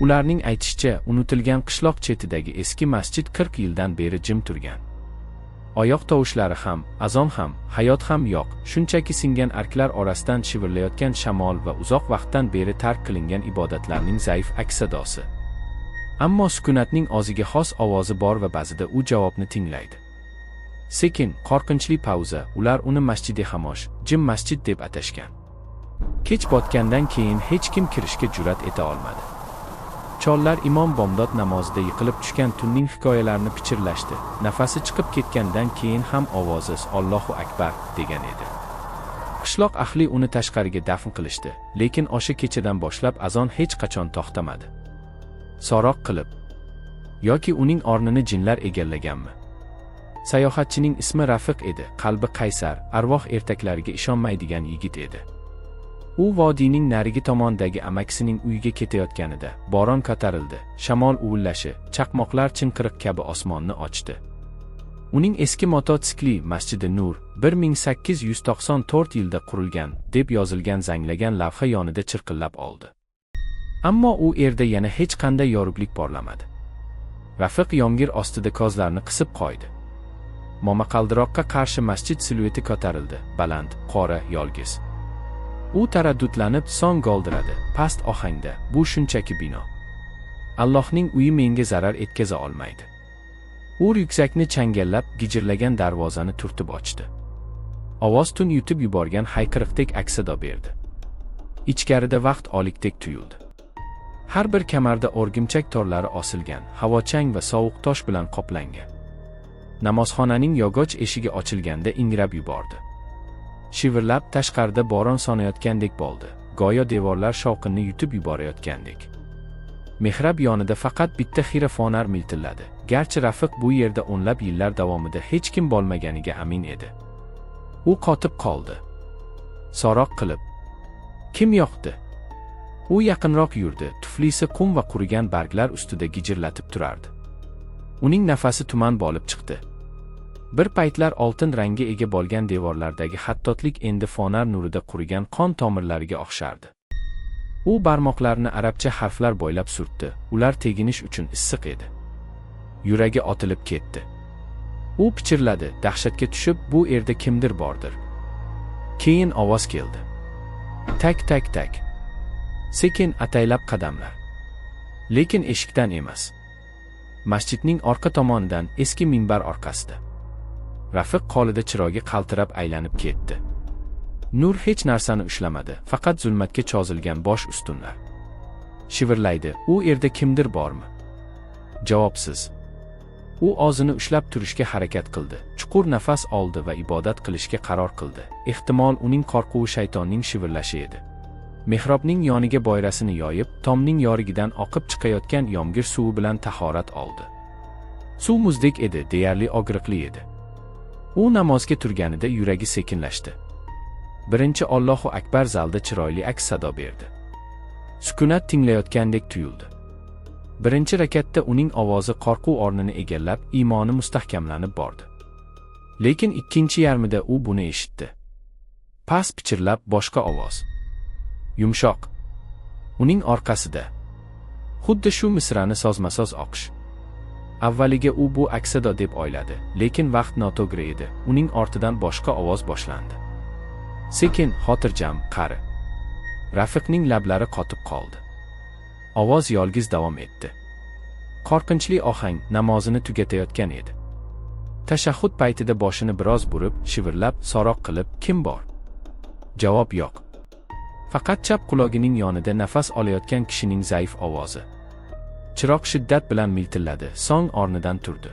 Ularning aytishicha, unutilgan qishloq chetidagi eski masjid 40 yildan beri jim turgan. Oyoq tovushlari ham, azon ham, hayot ham yo'q, shunchaki singan arklar orasidan shivirlayotgan shamol va uzoq vaqtdan beri tark qilingan ibodatlarning zaif aks-sadosi. Ammo sukunatning o'ziga xos ovozi bor va ba'zida u javobni tinglaydi. Sekin, qo'rqinchli pauza, ular uni masjidi Hamosh, jim masjid deb atashgan. Kech botgandan keyin hech kim kirishga jur'at eta olmadi. Chollar imom bomdod namozida yiqilib tushgan tunning hikoyalarini pichirlashdi. Nafasi chiqib ketgandan keyin ham ovozi "Allohu akbar" degan edi. Qishloq ahli uni tashqariga dafn qilishdi, lekin o'sha kechadan boshlab azon hech qachon to'xtamadi. So'roq qilib yoki uning o'rnini jinlar egallaganmi? Sayohatchining ismi Rafiq edi, qalbi qaysar, arvoh ertaklariga ishonmaydigan yigit edi. U vodiyning narigi tomonidagi amakisining uyiga ketayotganida bo'ron ko'tarildi, shamol uvillashi, chaqmoqlar chinqiriq kabi osmonni ochdi. Uning eski mototsikli Masjidi Nur 1894 yilda qurilgan deb yozilgan zanglagan lavha yonida chirqillab oldi. Ammo u yerda yana hech qanday yorug'lik porlamadi. Rafiq yomg'ir ostida ko'zlarini qisib qo'ydi. Momaqaldiroqqa qarshi masjid silueti ko'tarildi, baland, qora, yolg'iz. U taraddudlanib so'ng goldiradi, past ohangda, bu shunchaki bino. Allohning uyi menga zarar etkaza olmaydi. U ryukzakni changallab, gijirlagan darvozani turtib ochdi. Ovoz tun yutib yuborgan hayqiriqdek aks-sado berdi. Ichkarida vaqt olikdek tuyuldi. Har bir kamarda o'rgimchak torlari osilgan, havo chang va sovuq tosh bilan qoplangan. Namozxonaning yog'och eshigi ochilganda ingrab yubordi. Shivirlab tashqarida bo'ron sonayotgandek bo'ldi, go'yo devorlar shovqinni yutib yuborayotgandek. Mehrab yonida faqat bitta xira fonar miltilladi, garchi Rafiq bu yerda o'nlab yillar davomida hech kim bo'lmaganiga amin edi. U qotib qoldi. So'roq qilib, kim yoqdi? U yaqinroq yurdi, tuflisi qum va qurigan barglar ustida gijirlatib turardi. Uning nafasi tuman bo'lib chiqdi. Bir paytlar oltin rangga ega bo'lgan devorlardagi xattotlik endi fonar nurida qurigan qon tomirlariga o'xshardi. U barmoqlarini arabcha harflar bo'ylab surtdi, ular teginish uchun issiq edi. Yuragi otilib ketdi. U pichirladi, dahshatga tushib, bu yerda kimdir bordir. Keyin ovoz keldi. Tak tak tak. Sekin ataylab qadamlar. Lekin eshikdan emas. Masjidning orqa tomonidan, eski minbar orqasida. Rafiq qo'lida chirogi qaltirab aylanib ketdi. Nur hech narsani ushlamadi, faqat zulmatga cho'zilgan bosh ustunlar. Shivirlaydi, u yerda kimdir bormi? Javobsiz. U o'zini ushlab turishga harakat qildi, chuqur nafas oldi va ibodat qilishga qaror qildi. Ehtimol uning qo'rquvi shaytonning shivirlashi edi. Mehrobning yoniga boyrasini yoyib, tomning yorigidan oqib chiqayotgan yomg'ir suvi bilan tahorat oldi. Suv muzdek edi, deyarli og'riqli edi. U namozga turganida yuragi sekinlashdi. Birinchi Allohu akbar zalda chiroyli aks-sado berdi. Sukunat tinglayotgandek tuyuldi. Birinchi rakatda uning ovozi qo'rquv o'rnini egallab, iymoni mustahkamlanib bordi. Lekin ikkinchi yarmida u buni eshitdi. Past pichirlab boshqa ovoz. Yumshoq. Uning orqasida. Xuddi shu misrani sozma-soz o'qish. Avvaliga u bu aks-sado deb o'yladi, lekin vaqt noto'g'ri edi. Uning ortidan boshqa ovoz boshlandi. Sekin, xotirjam, qari. Rafiqning lablari qotib qoldi. Ovoz yolg'iz davom etdi. Qo'rqinchli ohang namozini tugatayotgan edi. Tashahhud paytida boshini biroz burib, shivirlab, so'roq qilib, kim bor? Javob yo'q. Faqat chap quloqining yonida nafas olayotgan kishining zaif ovozi. Chiroq shiddat bilan miltilladi, so'ng o'rnidan turdi.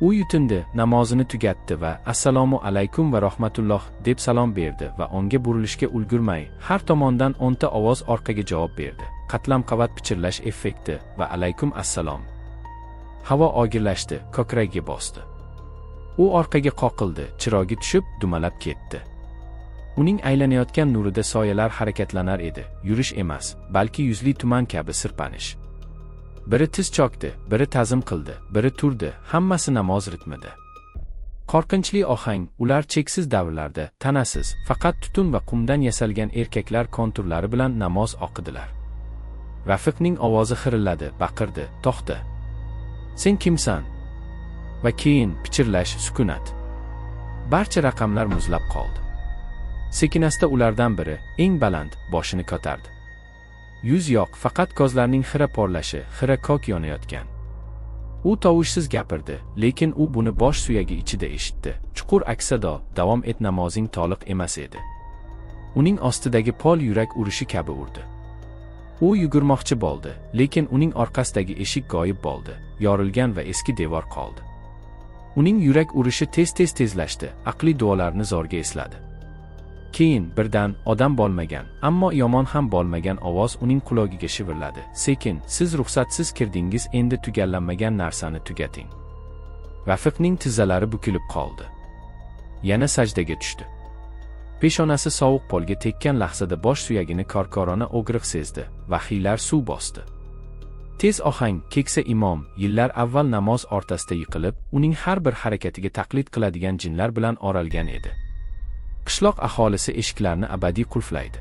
U yutindi, namozini tugatdi va "Assalomu alaykum va rahmatulloh" deb salom berdi va onga burilishga ulgurmay, har tomondan 10 ta ovoz orqaga javob berdi. Qatlam-qavat pichirlash effekti va "Alaykum assalom". Havo og'irlashdi, ko'kragiga bosdi. U orqaga qoqildi, chirogi tushib, dumalab ketdi. Uning aylanayotgan nurida soyalar harakatlanar edi, yurish emas, balki yuzli tuman kabi sirpanish. Biri tiz cho'kdi, biri ta'zim qildi, biri turdi, hammasi namoz ritmida. Qo'rqinchli ohang, ular cheksiz davrlarda, tanasiz, faqat tutun va qumdan yasalgan erkaklar konturlari bilan namoz o'qidilar. Rafiqning ovozi xirilladi, baqirdi, to'xta. Sen kimsan? Va keyin pichirlash, sukunat. Barcha raqamlar muzlab qoldi. Sekinasta ulardan biri, eng baland, boshini ko'tardi. Yuz yo'q, faqat ko'zlarning xira porlashi, xira kok yonayotgan. U tovushsiz gapirdi, lekin u buni bosh suyagi ichida eshitdi. Chuqur aksado, davom et, namozing to'liq emas edi. Uning ostidagi pol yurak urishi kabi urdi. U yugurmoqchi bo'ldi, lekin uning orqasidagi eshik g'oyib bo'ldi, yorilgan va eski devor qoldi. Uning yurak urishi tez-tez tezlashdi, aqli duolarni zo'rga esladi. Keyin birdan odam bo'lmagan, ammo yomon ham bo'lmagan ovoz uning quloqiga shivirladi. Sekin, siz ruxsatsiz kirdingiz, endi tugallanmagan narsani tugating. Rafiqning tizzalari bukilib qoldi. Yana sajdaga tushdi. Peshonasi sovuq polga tekkan lahzada bosh suyagini korkorona o'g'riq sezdi, vahiylar suv bosdi. Tez ohang, keksa imom, yillar avval namoz o'rtasida yiqilib, uning har bir harakatiga taqlid qiladigan jinlar bilan o'ralgan edi. Qishloq aholisi eshiklarni abadiy qulflaydi.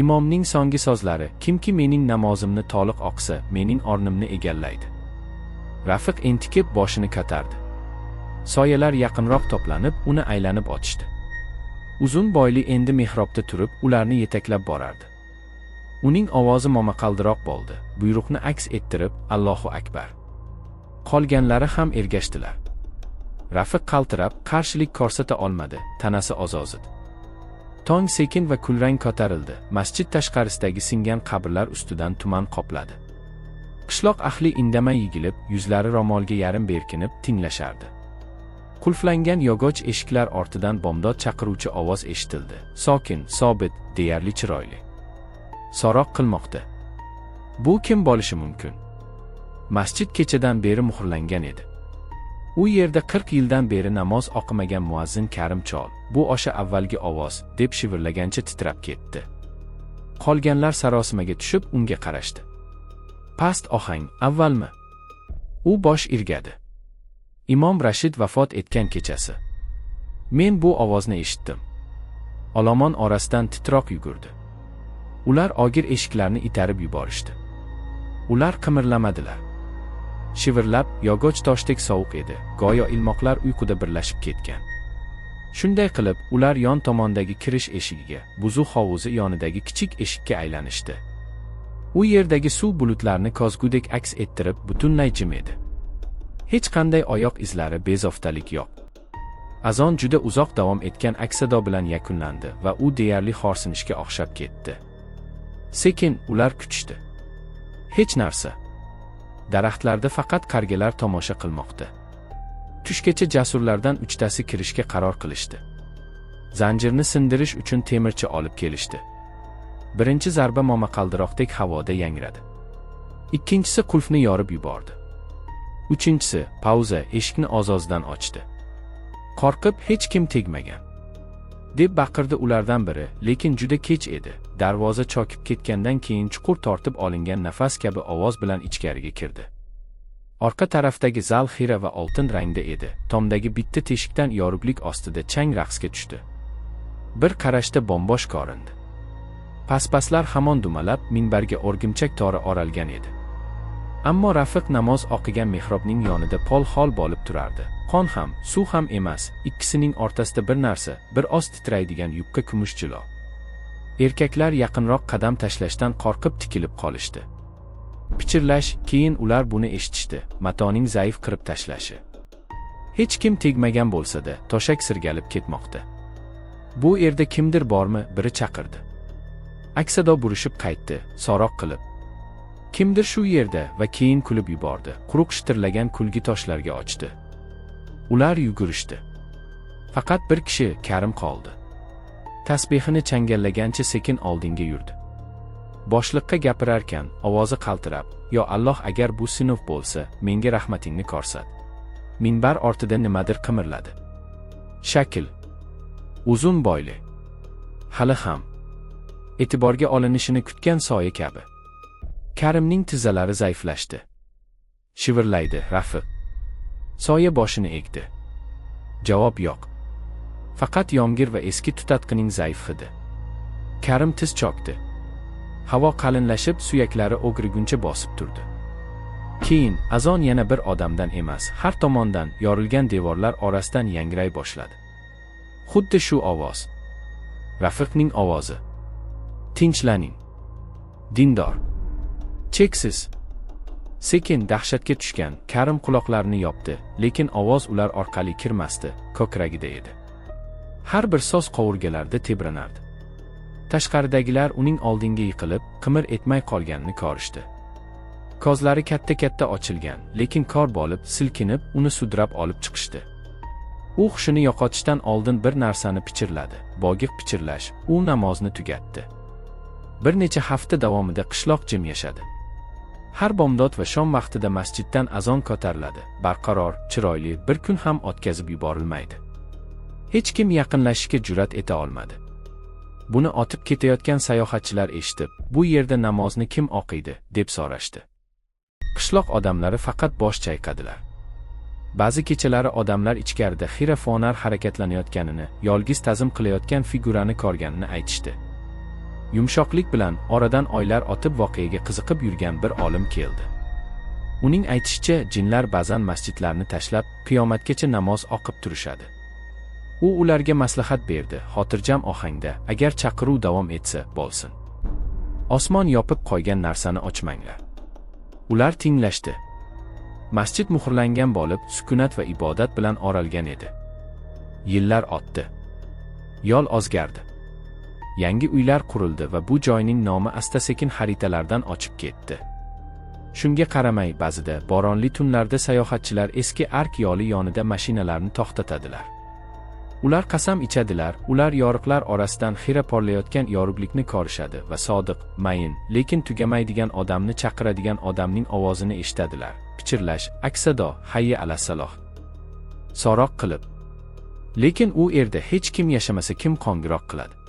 Imomning so'nggi so'zlari, kimki mening namozimni to'liq o'qisa, mening o'rnimni egallaydi. Rafiq entikib boshini ko'tardi. Soyalar yaqinroq to'planib, uni aylanib o'tishdi. Uzun bo'yli endi mehrobda turib, ularni yetaklab borardi. Uning ovozi momaqaldiroq bo'ldi, buyruqni aks ettirib, Allohu akbar. Qolganlari ham ergashdilar. Rafiq qaltirab, qarshilik ko'rsata olmadi, tanasi ozozidi. Tong sekin va kulrang ko'tarildi, masjid tashqarisidagi singan qabrlar ustidan tuman qopladi. Qishloq ahli indamay yigilib, yuzlari ro'molga yarim berkinib, tinglashardi. Qulflangan yog'och eshiklar ortidan bomdod chaqiruvchi ovoz eshitildi. Sokin, sobit, deyarli chiroyli. So'roq qilmoqda. Bu kim bo'lishi mumkin? Masjid kechadan beri muhrlangan edi. U yerda 40 yildan beri namoz o'qimagan muazzin Karim chol, bu o'sha avvalgi ovoz, deb shivirlagancha titrab ketdi. Qolganlar sarosimaga tushib, unga qarashdi. Past ohang, avvalmi? U bosh irgadi. Imom Rashid vafot etgan kechasi. Men bu ovozni eshitdim. Olomon orasidan titroq yugurdi. Ular og'ir eshiklarni itarib yuborishdi. Ular qimirlamadilar. Shivirlab, yog'och toshdek sovuq edi, go'yo ilmoqlar uyquda birlashib ketgan. Shunday qilib, ular yon tomondagi kirish eshigiga, buzuq hovuzi yonidagi kichik eshikka aylanishdi. U yerdagi suv bulutlarni ko'zgudek aks ettirib, butunlay jim edi. Hech qanday oyoq izlari, bezoftalik yo'q. Azon juda uzoq davom etgan aksado bilan yakunlandi va u deyarli xo'rsinishga o'xshab ketdi. Sekin ular kutishdi. Hech narsa. Daraxtlarda faqat qargalar tomosha qilmoqda. Tushgacha jasurlardan 3tasi kirishga qaror qilishdi. Zanjirni sindirish uchun temirchi olib kelishdi. Birinchi zarba momaqaldiroqdek havoda yangradi. Ikkinchisi qulfni yorib yubordi. Uchinchisi, pauza, eshikni ozozidan ochdi. Qo'rqib hech kim tegmagan, deb baqirdi ulardan biri, lekin juda kech edi. Darvoza chokib ketgandan keyin chuqur tortib olingan nafas kabi ovoz bilan ichkariga kirdi. Orqa tarafdagi zal xira va oltin rangda edi. Tomdagi bitta teshikdan yorug'lik ostida chang raqsga tushdi. Bir qarashda bombosh ko'rindi. Paspaslar hamon dumalab, minbarga o'rgimchak tori o'ralgan edi. Ammo Rafiq namoz o'qigan mehrobning yonida pol-hol bo'lib turardi. Qon ham, suv ham emas, ikkisining o'rtasida bir narsa, bir oz titraydigan yupqa kumush jilo. Erkaklar yaqinroq qadam tashlashdan qo'rqib tikilib qolishdi. Pichirlash, keyin ular buni eshitishdi, matoning zaif qirib tashlashi. Hech kim tegmagan bo'lsa-da, to'shak sirgalib ketmoqda. Bu yerda kimdir bormi? Biri chaqirdi. Aksado burishib qaytdi, so'roq qilib. Kimdir shu yerda va keyin kulib yubordi. Quruq shitirlagan kulgi toshlarga ochdi. Ular yugurishdi. Faqat bir kishi, Karim qoldi. Tasbihini changallagancha sekin oldinga yurdi. Boshliqqa gapirarkan, ovozi qaltirab, "Yo Alloh, agar bu sinf bo'lsa, menga rahmatingni ko'rsat." Minbar ortida nimadir qimirladi. Shakl. Uzun bo'yli. Hali ham e'tiborga olinishini kutgan soya kabi. Karimning tizzalari zaiflashdi. Shivirlaydi, Rafiq. Soya boshini egdi. Javob yo'q. Faqat yomg'ir va eski tutatqining zaif hidi. Karim tiz cho'kdi. Havo qalinlashib, suyaklari o'g'riguncha bosib turdi. Keyin azon yana bir odamdan emas, har tomondan yorilgan devorlar orasidan yangray boshladi. Xuddi shu ovoz. Rafiqning ovozi. Tinchlaning. Dindor. Cheksiz. Sekin dahshatga tushgan Karim quloqlarini yopdi, lekin ovoz ular orqali kirmasdi, ko'kragida edi. Har bir so'z qovurgalarda tebranardi. Tashqaridagilar uning oldinga yiqilib, qimir etmay qolganini ko'rishdi. Ko'zlari katta-katta ochilgan, lekin kor bo'lib, silkinib, uni sudrab olib chiqishdi. U hushini yo'qotishdan oldin bir narsani pichirladi. Bogiq pichirlash, u namozni tugatdi. Bir necha hafta davomida qishloq jim yashadi. Har bomdod va shom vaqtida masjiddan azon ko'tariladi. Barqaror, chiroyli, bir kun ham o'tkazib yuborilmaydi. Hech kim yaqinlashishga jur'at eta olmadi. Buni otib ketayotgan sayohatchilar eshitib, bu yerda namozni kim o'qiydi, deb so'rashdi. Qishloq odamlari faqat bosh chayqadilar. Ba'zi kechalari odamlar ichkarida xira fonar harakatlanayotganini, yolg'iz ta'zim qilayotgan figurani ko'rganini aytishdi. Yumshoqlik bilan oradan oylar o'tib voqeaga qiziqib yurgan bir olim keldi. Uning aytishicha, jinlar ba'zan masjidlarni tashlab, qiyomatgacha namoz o'qib turishadi. U ularga maslahat berdi, xotirjam ohangda, agar chaqiruv davom etsa, bo'lsin. Osmon yopib qo'ygan narsani ochmanglar. Ular tinglashdi. Masjid muhrlangan bo'lib, sukunat va ibodat bilan o'ralgan edi. Yillar o'tdi. Yo'l o'zgardi. Yangi uylar qurildi va bu joyning nomi asta-sekin xaritalardan ochib ketdi. Shunga qaramay, ba'zida bo'ronli tunlarda sayohatchilar eski ark yo'li yonida mashinalarni to'xtatadilar. Ular qasam ichadilar, ular yoriqlar orasidan xira porlayotgan yorug'likni ko'rishadi va sodiq, mayin, lekin tugamaydigan odamni chaqiradigan odamning ovozini eshitadilar. Pichirlash, aksado, hayya alasaloh. So'roq qilib. Lekin u yerda hech kim yashamasa kim qo'ng'iroq qiladi?